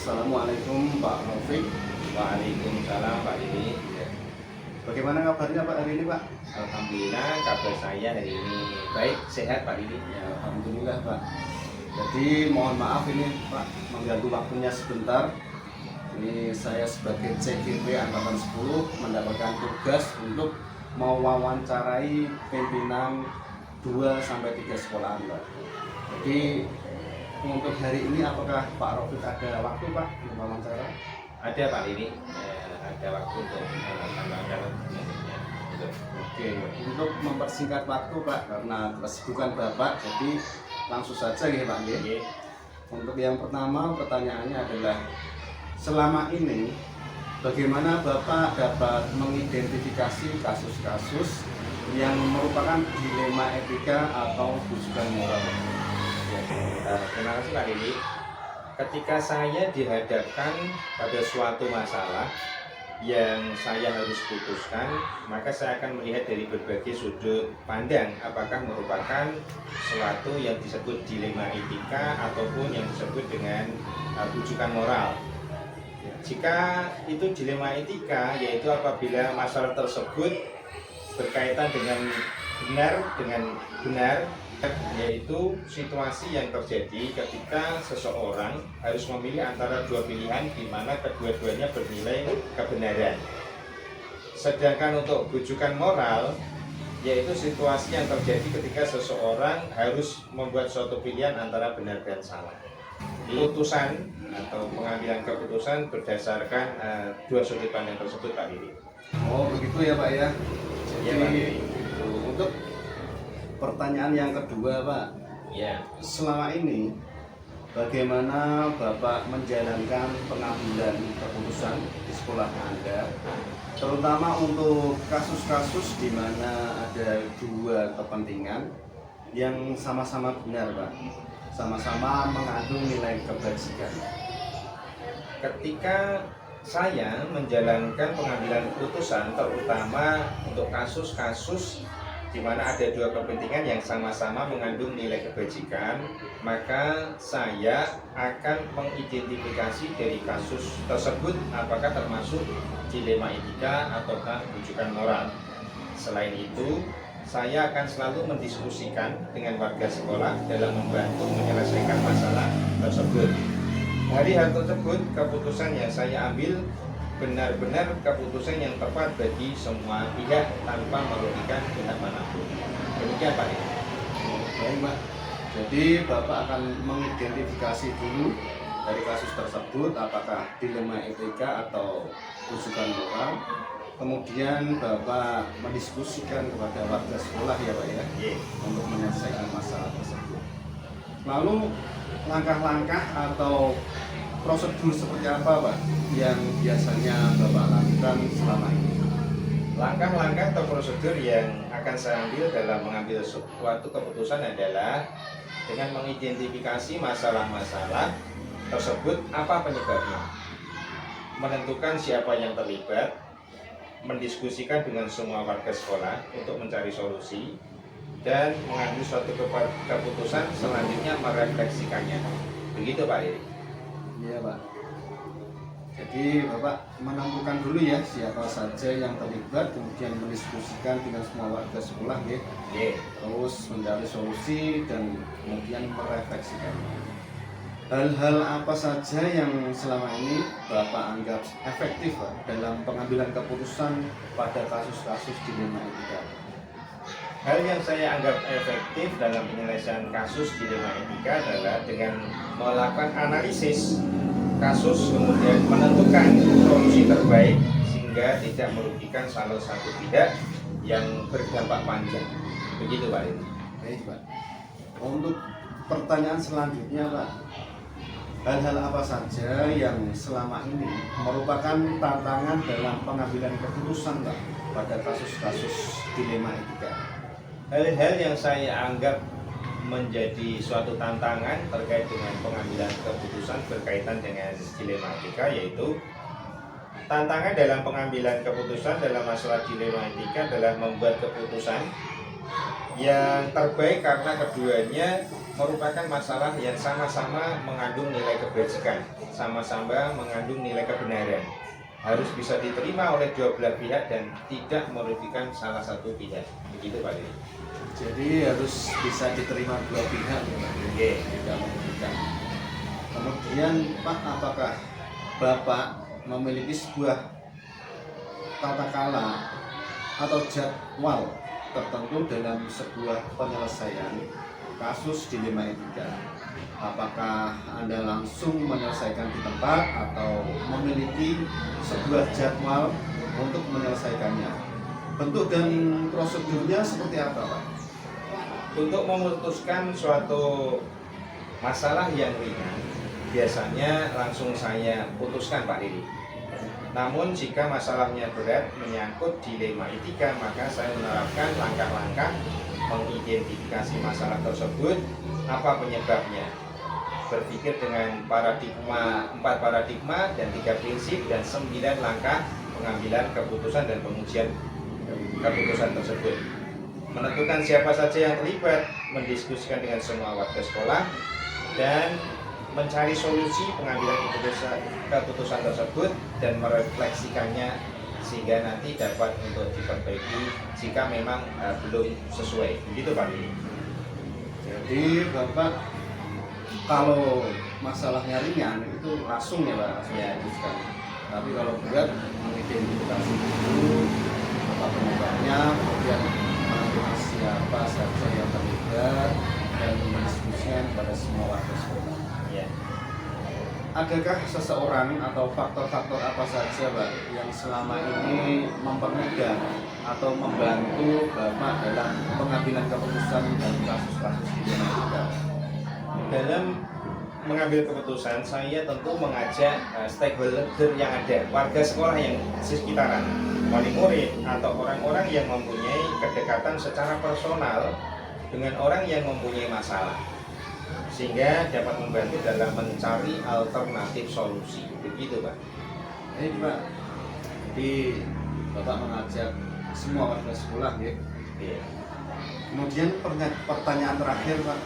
Assalamualaikum Pak Rafiq. Waalaikumsalam Pak Didi. Bagaimana kabarnya Pak hari ini Pak? Alhamdulillah kabar saya hari ini baik, sehat Pak Didi. Ya, Alhamdulillah Pak. Jadi mohon maaf ini Pak mengganggu waktunya sebentar. Ini saya sebagai CGP Angkatan 10 mendapatkan tugas untuk mewawancarai pimpinan 2-3 sekolahan Pak. Jadi untuk hari ini apakah Pak Rafiq ada waktu Pak untuk wawancara? Ada Pak Didi, ada waktu untuk tanggal Oke, untuk mempersingkat waktu Pak karena kesibukan Bapak, jadi langsung saja ya Pak. Oke. Untuk yang pertama pertanyaannya adalah selama ini bagaimana Bapak dapat mengidentifikasi kasus-kasus yang merupakan dilema etika atau bujukan moral? Terima kasih Pak Didi. Ketika saya dihadapkan pada suatu masalah yang saya harus putuskan, maka saya akan melihat dari berbagai sudut pandang apakah merupakan suatu yang disebut dilema etika ataupun yang disebut dengan bujukan moral. Jika itu dilema etika, yaitu apabila masalah tersebut berkaitan dengan benar, yaitu situasi yang terjadi ketika seseorang harus memilih antara dua pilihan di mana kedua-duanya bernilai kebenaran. Sedangkan untuk bujukan moral, yaitu situasi yang terjadi ketika seseorang harus membuat suatu pilihan antara benar dan salah. Putusan atau pengambilan keputusan berdasarkan dua sudut pandang tersebut Pak Didi. Oh begitu ya Pak ya. Ya, Pak Jadi Didi. untuk pertanyaan yang kedua Pak, Ya. selama ini bagaimana Bapak menjalankan pengambilan keputusan di sekolah Anda, terutama untuk kasus-kasus di mana ada dua kepentingan yang sama-sama benar Pak, sama-sama mengandung nilai kebajikan. Ketika saya menjalankan pengambilan keputusan, terutama untuk kasus-kasus di mana ada dua kepentingan yang sama-sama mengandung nilai kebajikan, maka saya akan mengidentifikasi dari kasus tersebut apakah termasuk dilema etika ataukah bujukan moral. Selain itu, saya akan selalu mendiskusikan dengan warga sekolah dalam membantu menyelesaikan masalah tersebut. Dari hal tersebut, keputusan yang saya ambil benar-benar keputusan yang tepat bagi semua pihak tanpa merugikan pihak manapun. Demikian Pak. Baik Pak, jadi Bapak akan mengidentifikasi dulu dari kasus tersebut apakah dilema etika atau bujukan moral. Kemudian Bapak mendiskusikan kepada warga sekolah ya Pak ya, untuk menyelesaikan masalah tersebut. Lalu langkah-langkah atau prosedur seperti apa Pak yang biasanya Bapak lakukan selama ini? Langkah-langkah atau prosedur yang akan saya ambil dalam mengambil suatu keputusan adalah dengan mengidentifikasi masalah-masalah tersebut apa penyebabnya, menentukan siapa yang terlibat, mendiskusikan dengan semua warga sekolah untuk mencari solusi, dan mengambil suatu keputusan selanjutnya merefleksikannya. Begitu Pak Iri. Iya Pak. Jadi Bapak menentukan dulu ya siapa saja yang terlibat, kemudian mendiskusikan dengan semua warga sekolah ya. Terus mencari solusi dan kemudian merefleksikan. Hal-hal apa saja yang selama ini Bapak anggap efektif Pak dalam pengambilan keputusan pada kasus-kasus dilema etika? Hal yang saya anggap efektif dalam penyelesaian kasus dilema etika adalah dengan melakukan analisis kasus, kemudian menentukan solusi terbaik sehingga tidak merugikan salah satu pihak yang berdampak panjang. Begitu Pak Lili. Baik Pak. Untuk pertanyaan selanjutnya Pak, hal-hal apa saja yang selama ini merupakan tantangan dalam pengambilan keputusan Pak pada kasus-kasus dilema etika? Hal-hal yang saya anggap menjadi suatu tantangan terkait dengan pengambilan keputusan berkaitan dengan dilema etika, yaitu tantangan dalam pengambilan keputusan dalam masalah dilema etika adalah membuat keputusan yang terbaik karena keduanya merupakan masalah yang sama-sama mengandung nilai kebajikan, sama-sama mengandung nilai kebenaran, harus bisa diterima oleh dua belah pihak dan tidak merugikan salah satu pihak. Begitu Pak Lili. Jadi harus bisa diterima dua pihak ya Pak. Oke. Tidak merugikan. Kemudian Pak, apakah Bapak memiliki sebuah tata kala atau jadwal tertentu dalam sebuah penyelesaian kasus dilema etika? Apakah Anda langsung menyelesaikan di tempat atau memiliki sebuah jadwal untuk menyelesaikannya? Bentuk dan prosedurnya seperti apa Pak? Untuk memutuskan suatu masalah yang ringan, biasanya langsung saya putuskan Pak Lili. Namun jika masalahnya berat menyangkut dilema etika, maka saya menerapkan langkah-langkah mengidentifikasi masalah tersebut, apa penyebabnya. Berpikir dengan 4 paradigma dan 3 prinsip dan 9 langkah pengambilan keputusan dan pengujian keputusan tersebut. Menentukan siapa saja yang terlibat, mendiskusikan dengan semua warga sekolah, dan mencari solusi pengambilan keputusan tersebut dan merefleksikannya sehingga nanti dapat untuk diperbaiki jika memang belum sesuai. Begitu Pak Lili. Jadi Bapak kalau masalahnya ringan itu langsung ya Pak, langsung Ya. diputuskan. Tapi kalau berat mengidentifikasi dulu apa penyebabnya, kemudian menentukan siapa saja yang terlibat dan mendiskusikan pada semua warga sekolah. Ya. Adakah seseorang atau faktor-faktor apa saja Pak yang selama ini mempermudah atau membantu Bapak dalam pengambilan keputusan dalam kasus-kasus dilema etika? Dalam mengambil keputusan, saya tentu mengajak stakeholder yang ada, warga sekolah yang sekitaran, wali murid, atau orang-orang yang mempunyai kedekatan secara personal dengan orang yang mempunyai masalah, sehingga dapat membantu dalam mencari alternatif solusi. Begitu Pak. Pak, jadi Bapak mengajak semua warga sekolah ya. Iya. Kemudian pertanyaan terakhir Pak,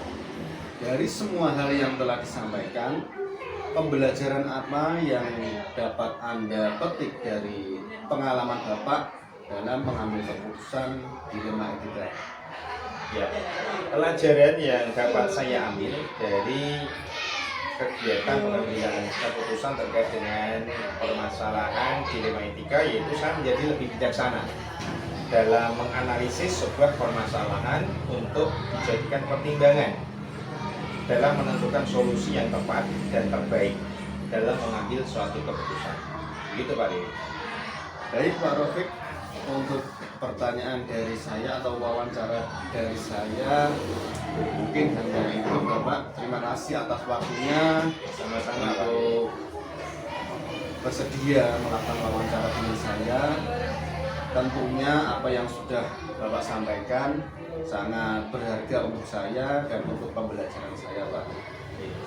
dari semua hal yang telah disampaikan, pembelajaran apa yang dapat Anda petik dari pengalaman Bapak dalam mengambil keputusan dilema etika? Ya, pelajaran yang dapat saya ambil dari kegiatan pengambilan keputusan terkait dengan permasalahan dilema etika, yaitu saya menjadi lebih bijaksana dalam menganalisis sebuah permasalahan untuk dijadikan pertimbangan dalam menentukan solusi yang tepat dan terbaik dalam mengambil suatu keputusan. Begitu Pak Lili. Baik Pak Rafiq, untuk pertanyaan dari saya atau wawancara dari saya mungkin hanya itu Bapak. Terima kasih atas waktunya Sama-sama Pak Lili. untuk bersedia melakukan wawancara dengan saya. Tentunya apa yang sudah Bapak sampaikan sangat berharga untuk saya dan untuk pembelajaran saya Pak.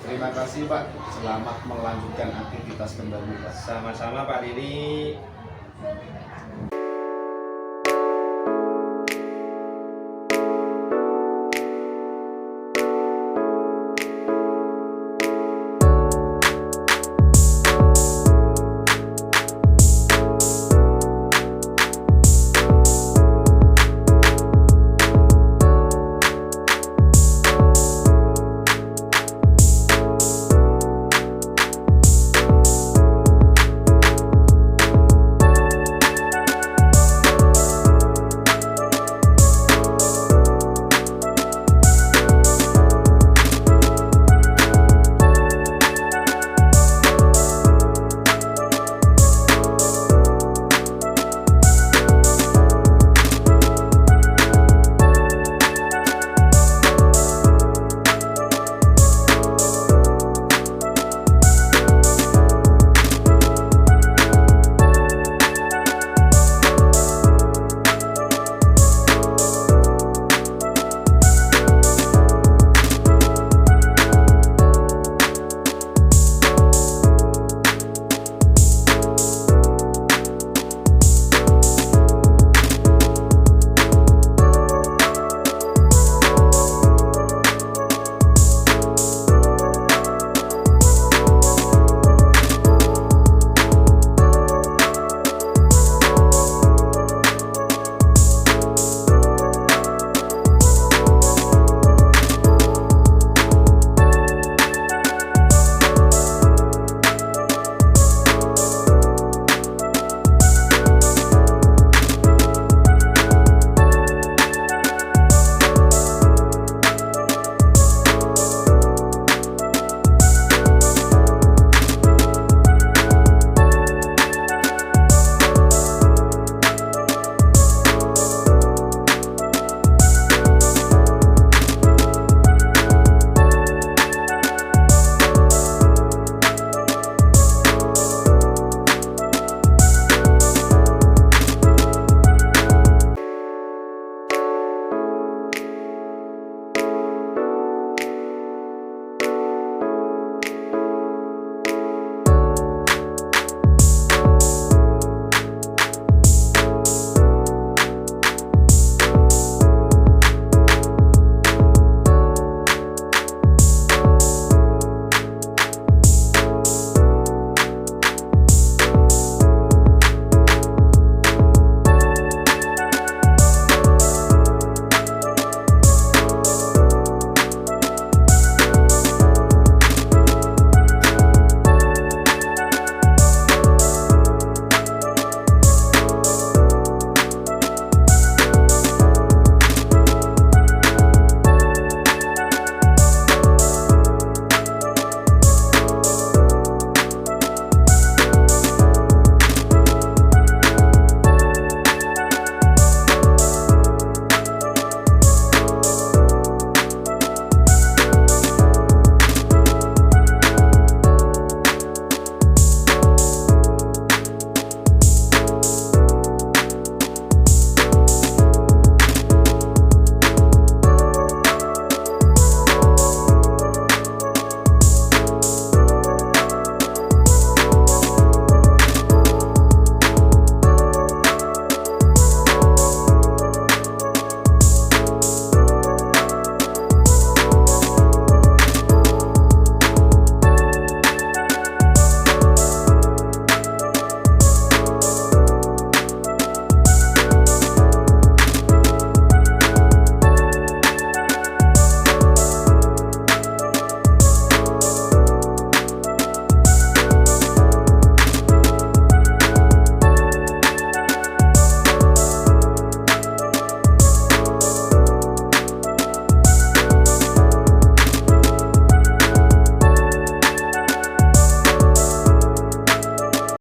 Terima kasih Pak, selamat melanjutkan aktivitas kembali Pak. Sama-sama Pak Lili.